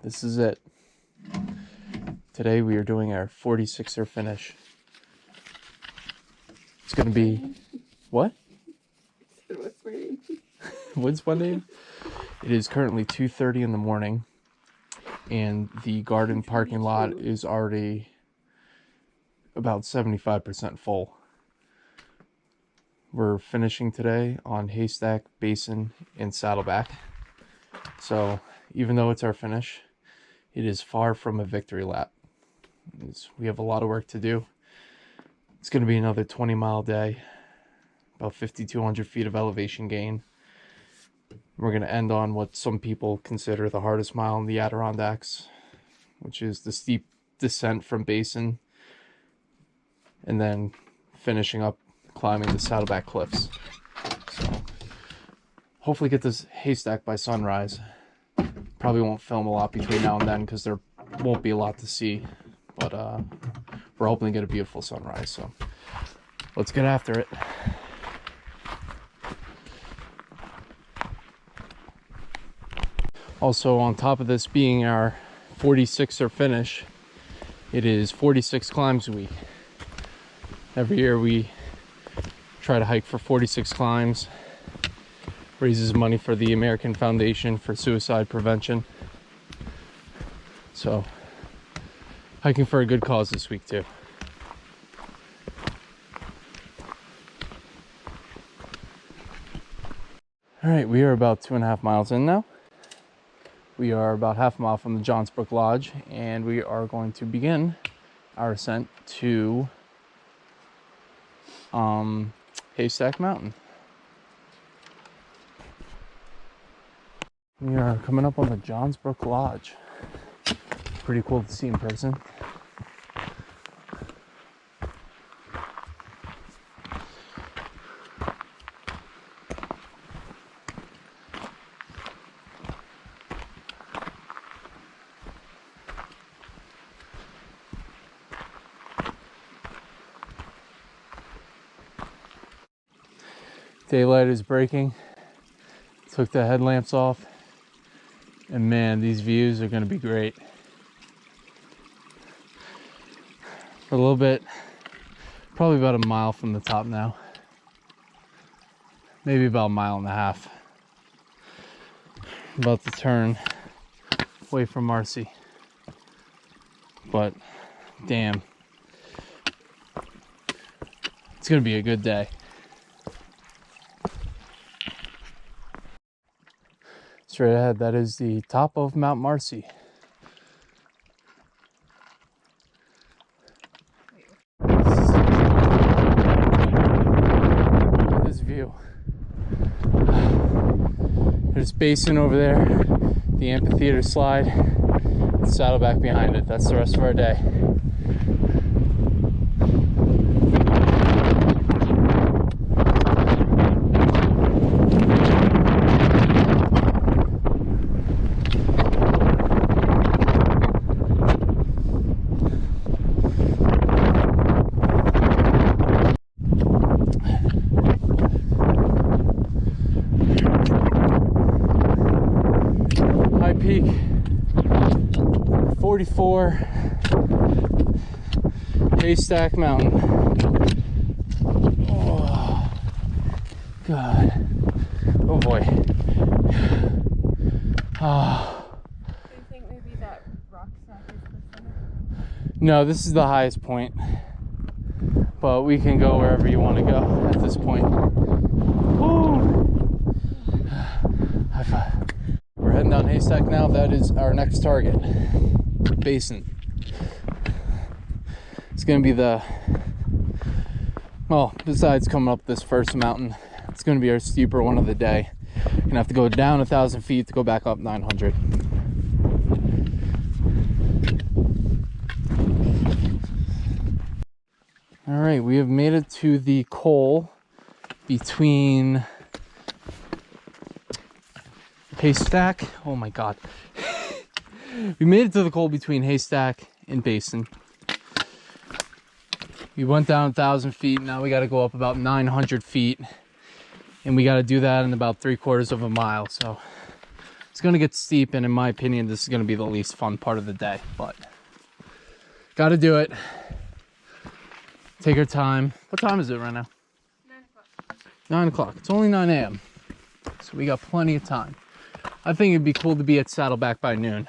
This is it. Today we are doing our 46er finish. It's gonna be what? What's my name? What's my name? It is currently 2:30 in the morning, and the garden parking lot is already about 75% full. We're finishing today on Haystack, Basin, and Saddleback. So even though it's our finish, it is far from a victory lap. We have a lot of work to do. It's going to be another 20-mile day, about 5,200 feet of elevation gain. We're going to end on what some people consider the hardest mile in the Adirondacks, which is the steep descent from Basin, and then finishing up climbing the Saddleback cliffs. So hopefully get this Haystack by sunrise. Probably won't film a lot between now and then because there won't be a lot to see, but we're hoping to get a beautiful sunrise, so let's get after it. Also, on top of this being our 46er finish, it is 46 climbs week. Every year we try to hike for 46 climbs. Raises money for the American Foundation for Suicide Prevention. So, hiking for a good cause this week too. All right, we are about 2.5 miles in now. We are about half a mile from the Johnsbrook Lodge, and we are going to begin our ascent to Haystack Mountain. We are coming up on the Johnsbrook Lodge. Pretty cool to see in person. Daylight is breaking. Took the headlamps off. And man, these views are going to be great. For a little bit, probably about a mile from the top now. Maybe about a mile and a half. About to turn away from Marcy. But damn, it's going to be a good day. Straight ahead, that is the top of Mount Marcy. Look at this view. There's Basin over there, the amphitheater slide, Saddleback behind it. That's the rest of our day. Peak 44 Haystack Mountain. Oh God. Oh boy. Oh. Do you think maybe that rock stack is the summit? No, this is the highest point. But we can go wherever you want to go at this point. Woo! High five. We're heading down Haystack now. That is our next target, Basin. It's going to be well, besides coming up this first mountain, it's going to be our steeper one of the day. You're going to have to go down 1,000 feet to go back up 900. All right, we have made it to the col between Haystack. Oh my God. We made it to the col between Haystack and Basin. We went down 1,000 feet. Now we got to go up about 900 feet. And we got to do that in about 3/4 of a mile. So it's going to get steep. And in my opinion, this is going to be the least fun part of the day. But got to do it. Take our time. What time is it right now? 9 o'clock. 9 o'clock. It's only 9 a.m. So we got plenty of time. I think it'd be cool to be at Saddleback by noon,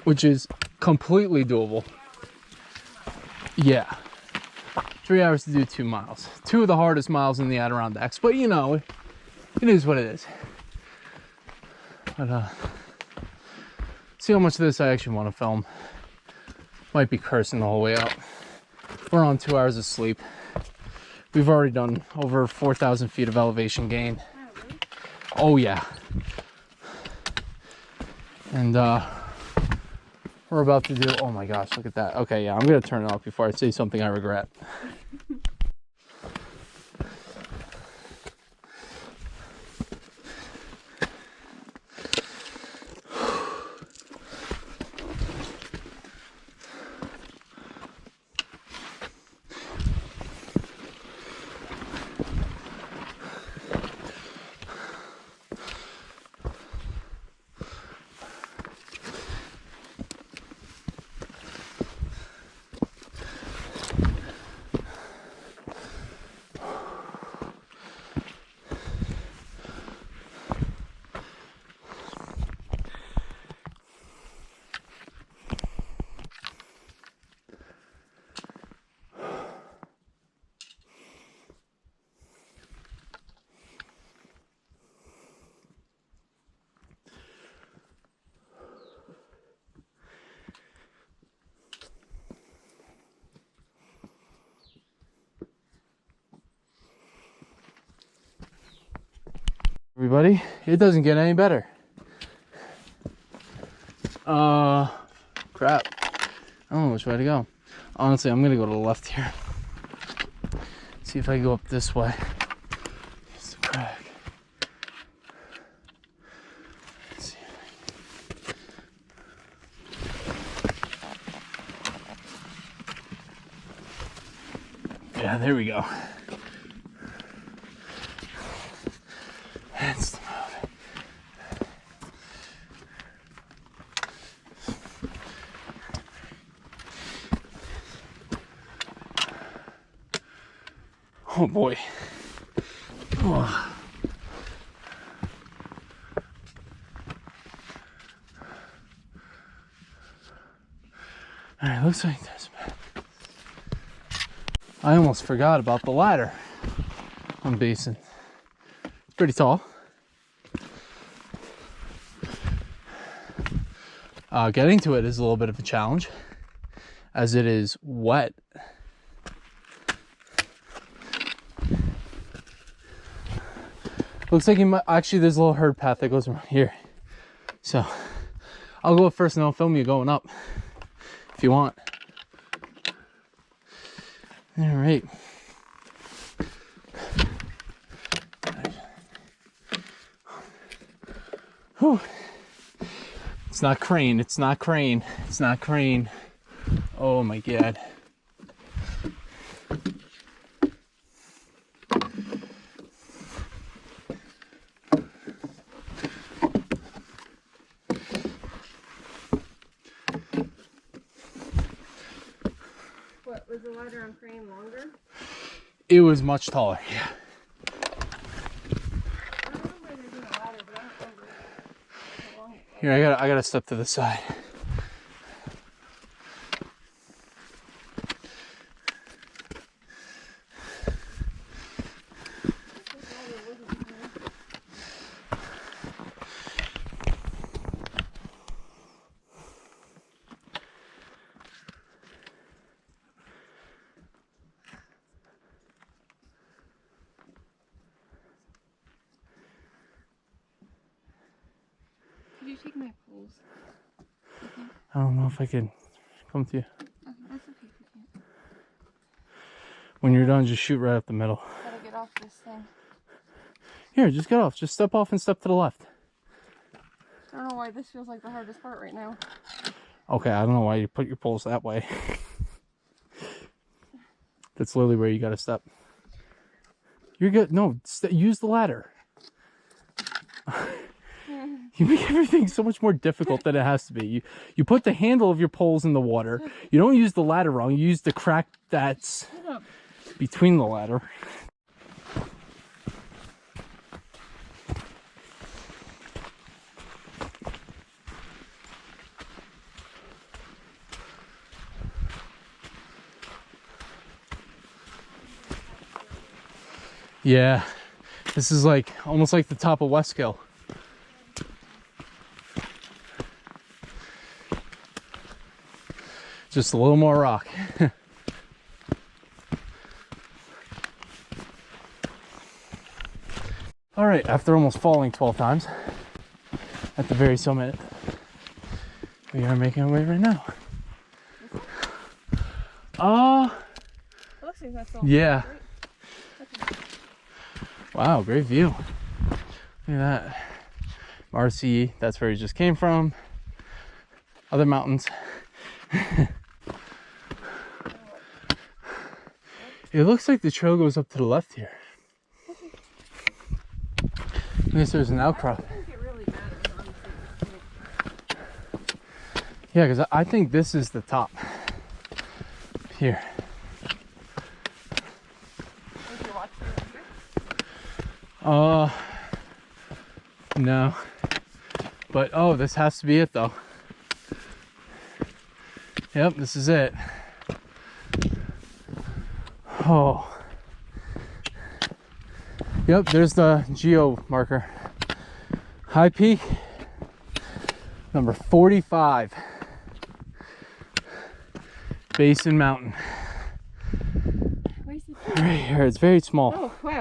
which is completely doable. Yeah. 3 hours to do 2 miles. 2 of the hardest miles in the Adirondacks. But you know, it is what it is. But see how much of this I actually want to film. Might be cursing the whole way out. We're on 2 hours of sleep. We've already done over 4,000 feet of elevation gain. Oh, really? Oh yeah. And we're about to do, oh my gosh, look at that. Okay, yeah, I'm gonna turn it off before I say something I regret. Everybody, it doesn't get any better. Crap. I don't know which way to go. Honestly, I'm gonna go to the left here. See if I can go up this way. It's a crack. Let's see. Yeah, there we go. That's the move. Oh boy. Oh. All right, looks like there's. I almost forgot about the ladder on Basin. It's pretty tall. Getting to it is a little bit of a challenge, as it is wet. Looks like you might, actually there's a little herd path that goes around here. So I'll go up first and I'll film you going up if you want. All right. Whew. It's not crane, it's not crane, it's not crane. Oh my God. What, was the ladder on crane longer? It was much taller, yeah. I don't remember there being a ladder, but I don't remember how long it was. Here, I gotta step to the side. Could you take my poles? I don't know if I can come to you. That's okay if you can't. When you're done, just shoot right up the middle. Gotta get off this thing. Here, just get off. Just step off and step to the left. I don't know why this feels like the hardest part right now. Okay, I don't know why you put your poles that way. That's literally where you gotta step. You're good. No, use the ladder. You make everything so much more difficult than it has to be. You put the handle of your poles in the water. You don't use the ladder wrong. You use the crack that's between the ladder. Yeah, this is like almost like the top of Westkill. Just a little more rock. All right, after almost falling 12 times at the very summit, we are making our way right now. It looks like that's all. Yeah. Great. Wow, great view. Look at that. Marcy, that's where he just came from. Other mountains. It looks like the trail goes up to the left here. I guess there's an outcrop. I don't think it really matters, honestly. Yeah, because I think this is the top here. Did you watch it up here? No. But oh, this has to be it though. Yep, this is it. Oh. Yep, there's the geo marker. High peak number 45. Basin Mountain. Where's the peak? Right here, it's very small. Oh, wow.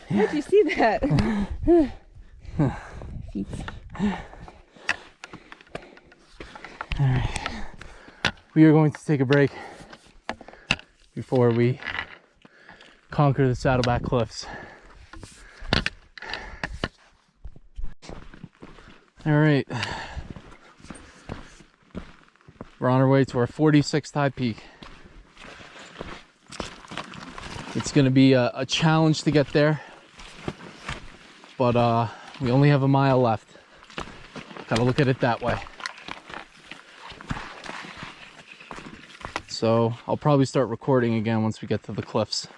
How'd you see that? Feet. All right. We are going to take a break before we conquer the Saddleback Cliffs. All right. We're on our way to our 46th high peak. It's going to be a challenge to get there, but we only have a mile left. Gotta look at it that way. So I'll probably start recording again once we get to the cliffs.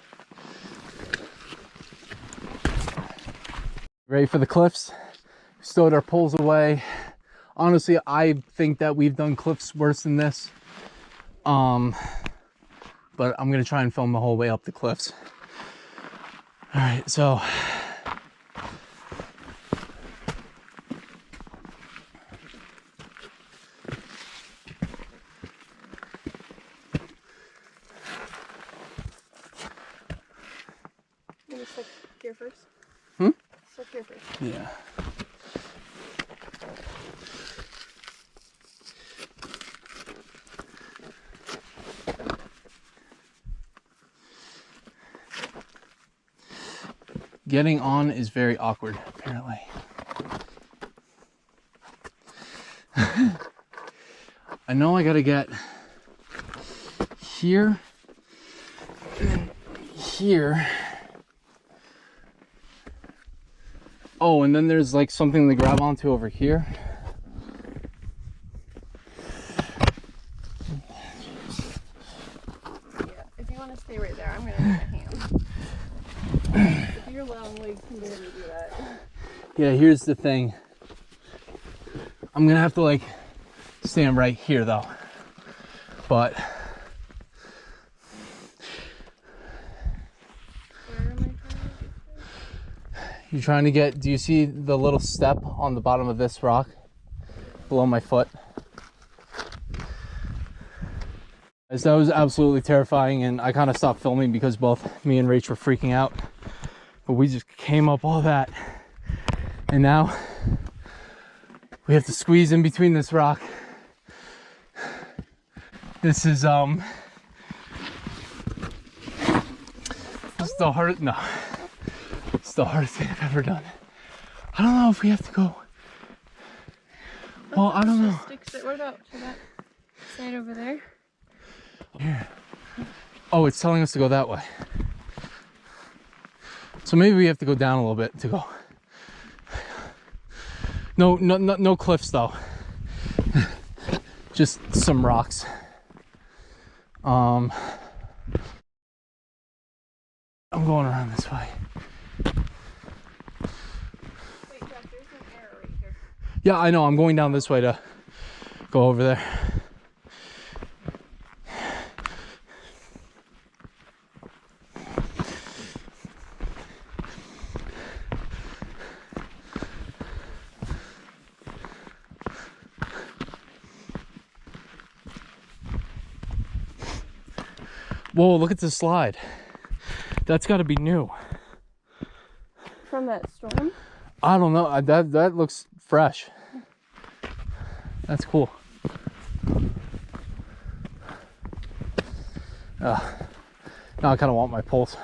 Ready for the cliffs? We stowed our poles away. Honestly, I think that we've done cliffs worse than this. But I'm gonna try and film the whole way up the cliffs. All right, so. I'm gonna stick here first. Hmm? Stick here first. Yeah. Getting on is very awkward, apparently. I know I gotta get here and here. Oh, and then there's like something to grab onto over here. Yeah, if you want to stay right there, I'm gonna need a hand. If your long legs can barely do that. Yeah, here's the thing. I'm gonna have to like stand right here though. But Where am I trying to get to? you're trying to get, do you see the little step on the bottom of this rock below my foot? That was absolutely terrifying, and I kind of stopped filming because both me and Rach were freaking out. But we just came up all that, and now we have to squeeze in between this rock. the hardest. No, it's the hardest thing I've ever done. I don't know if we have to go. Well, I don't know. What about to that side over there? Here. Oh, it's telling us to go that way. So maybe we have to go down a little bit to go. No cliffs though. Just some rocks. I'm going around this way. Wait, Jeff, there's an arrow right here. Yeah, I know. I'm going down this way to go over there. Whoa, look at the slide. That's got to be new. From that storm? I don't know. That looks fresh. That's cool. Now I kind of want my pulse.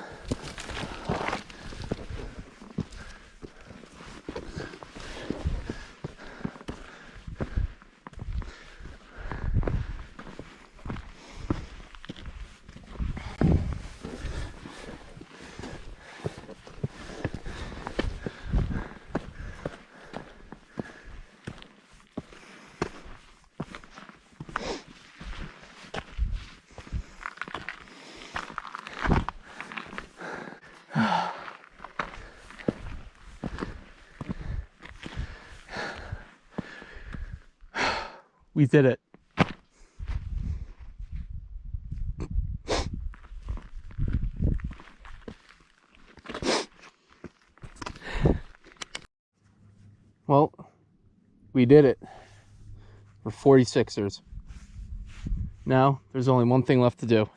We did it. Well, we did it. We're 46ers. Now, there's only one thing left to do.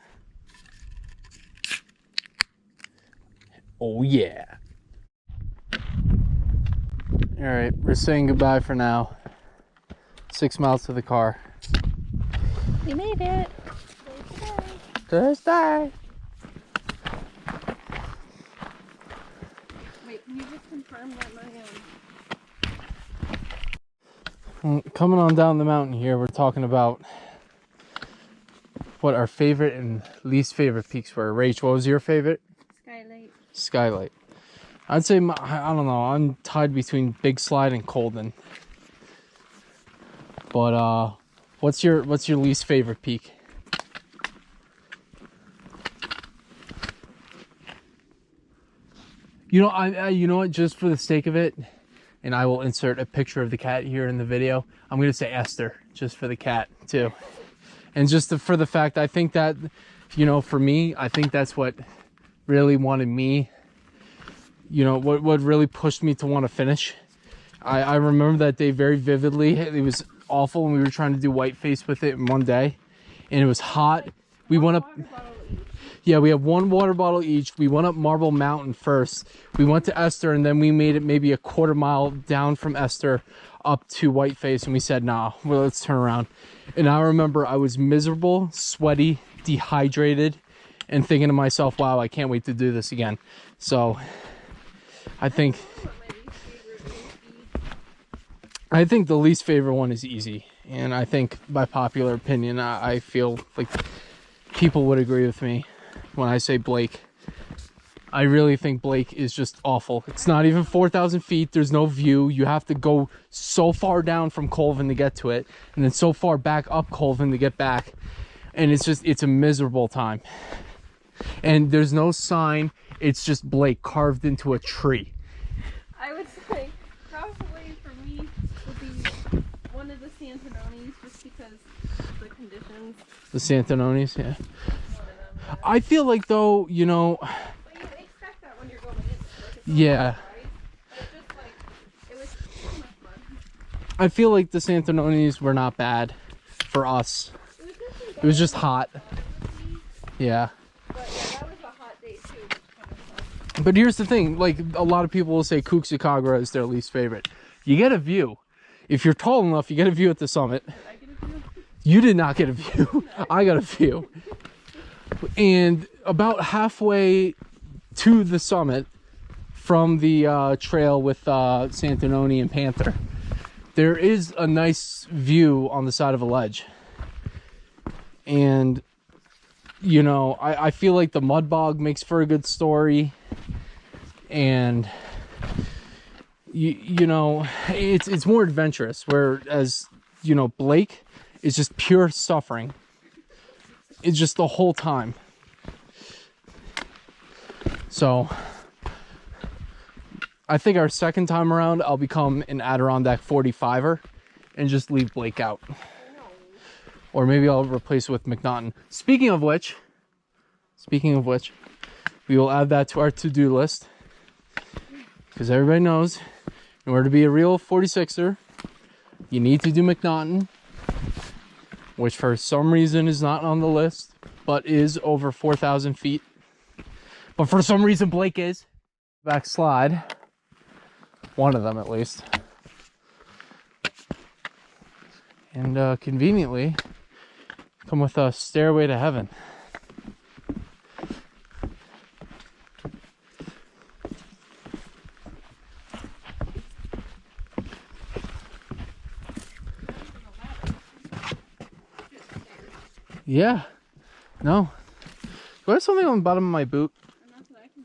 Oh yeah. All right, we're saying goodbye for now. 6 miles to the car. We made it. Thursday. Wait, can you just confirm that Coming on down the mountain here, we're talking about what our favorite and least favorite peaks were. Rach, what was your favorite? Skylight. Skylight. I'd say, I don't know, I'm tied between Big Slide and Colden. But what's your least favorite peak? You know, you know what, just for the sake of it, and I will insert a picture of the cat here in the video, I'm going to say Esther, just for the cat, too. And just for the fact, I think that, you know, for me, I think that's what really wanted me, you know, what really pushed me to want to finish. I remember that day very vividly. It was awful when we were trying to do whiteface with it in one day. And it was hot. We went up... Yeah, we have one water bottle each. We went up Marble Mountain first. We went to Esther, and then we made it maybe a quarter mile down from Esther up to Whiteface, and we said, nah, well, let's turn around. And I remember I was miserable, sweaty, dehydrated, and thinking to myself, wow, I can't wait to do this again. So I think the least favorite one is easy. And I think by popular opinion, I feel like people would agree with me when I say Blake. I really think Blake is just awful. It's not even 4,000 feet. There's no view. You have to go so far down from Colvin to get to it, and then so far back up Colvin to get back. And it's a miserable time. And there's no sign. It's just Blake carved into a tree. I would say probably for me would be one of the Santanonis, just because of the conditions. The Santanonis, yeah. One of them, yeah. I feel like, though, you know... But you expect that when you're going in. Like, it's Yeah. Right? But it's just like, it was so much fun. I feel like the Santanonis were not bad for us. It was just hot. Yeah. But yeah, that was a hot day too, which kind of sucked. But here's the thing, like, a lot of people will say Cuxicagua is their least favorite. You get a view. If you're tall enough, you get a view at the summit. Did I get a view? You did not get a view. I got a view. And about halfway to the summit from the trail with Santanoni and Panther, there is a nice view on the side of a ledge. And, you know, I feel like the mud bog makes for a good story. And, you know, it's more adventurous. Whereas, you know, Blake is just pure suffering. It's just the whole time. So I think our second time around, I'll become an Adirondack 45er and just leave Blake out. Or maybe I'll replace it with McNaughton. Speaking of which, we will add that to our to-do list. Because everybody knows, in order to be a real 46er, you need to do McNaughton, which for some reason is not on the list, but is over 4,000 feet. But for some reason, Blake is. Backslide. One of them, at least. And conveniently, come with a stairway to heaven. Yeah. No. Do I have something on the bottom of my boot? Not that I can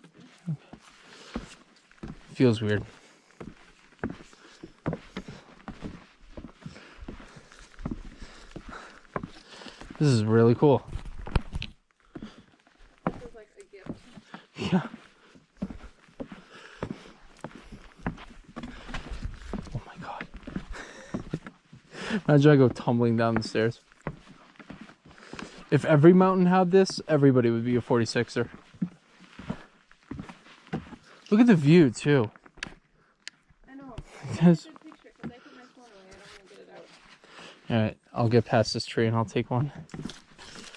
see. Feels weird. This is really cool. Feels like a gift. Yeah. Oh my god. Imagine I go tumbling down the stairs. If every mountain had this, everybody would be a 46er. Look at the view too. I know. Yes. Picture because I put my phone away. I don't want to get it out. All right, I'll get past this tree and I'll take one.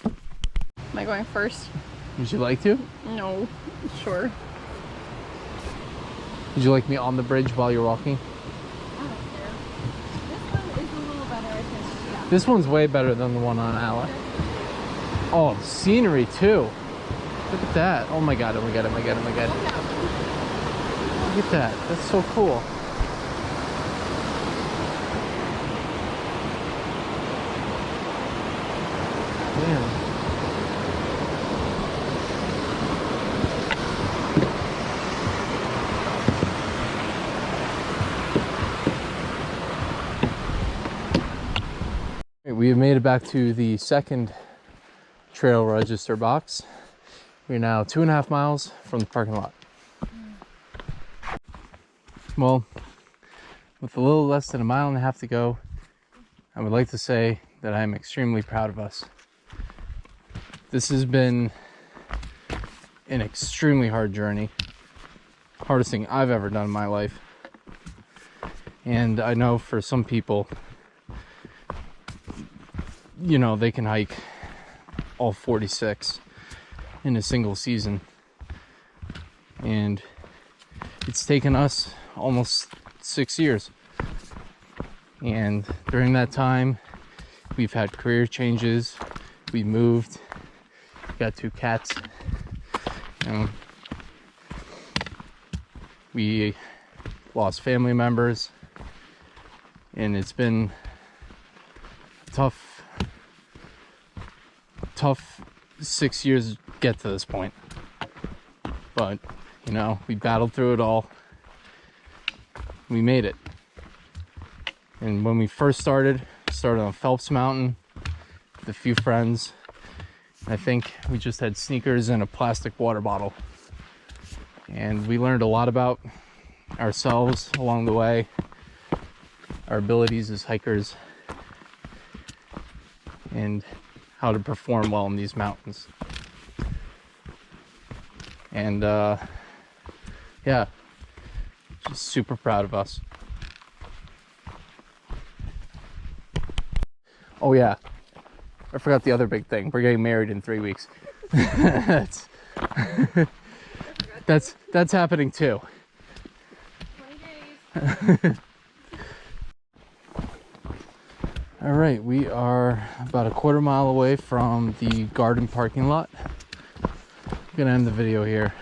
Am I going first? Would you like to? No. Sure. Would you like me on the bridge while you're walking? I don't care. This one is a little better, I think. Yeah. This one's way better than the one on Ala. Oh, scenery too. Look at that. Oh my god, oh my god, oh my god, oh my god. Look at that. That's so cool. Man. We have made it back to the second trail register box. We're now 2.5 miles from the parking lot. Well, with a little less than 1.5 miles to go, I would like to say that I am extremely proud of us. This has been an extremely hard journey. Hardest thing I've ever done in my life. And I know for some people, you know, they can hike all 46 in a single season. And it's taken us almost 6 years. And during that time, we've had career changes. We moved, got 2 cats. You know, we lost family members. And it's been tough 6 years to get to this point. But, you know, we battled through it all. We made it. And when we first started on Phelps Mountain with a few friends. I think we just had sneakers and a plastic water bottle. And we learned a lot about ourselves along the way, our abilities as hikers, and how to perform well in these mountains. And yeah, just super proud of us. Oh yeah, I forgot the other big thing. We're getting married in 3 weeks. that's happening too. 20 days. All right, we are about a quarter mile away from the garden parking lot. I'm gonna end the video here.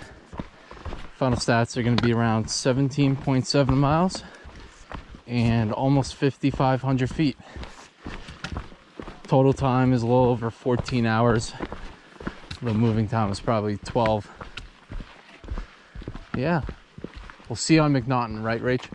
Final stats are going to be around 17.7 miles and almost 5,500 feet. Total time is a little over 14 hours. The moving time is probably 12. Yeah. We'll see you on McNaughton, right, Rach?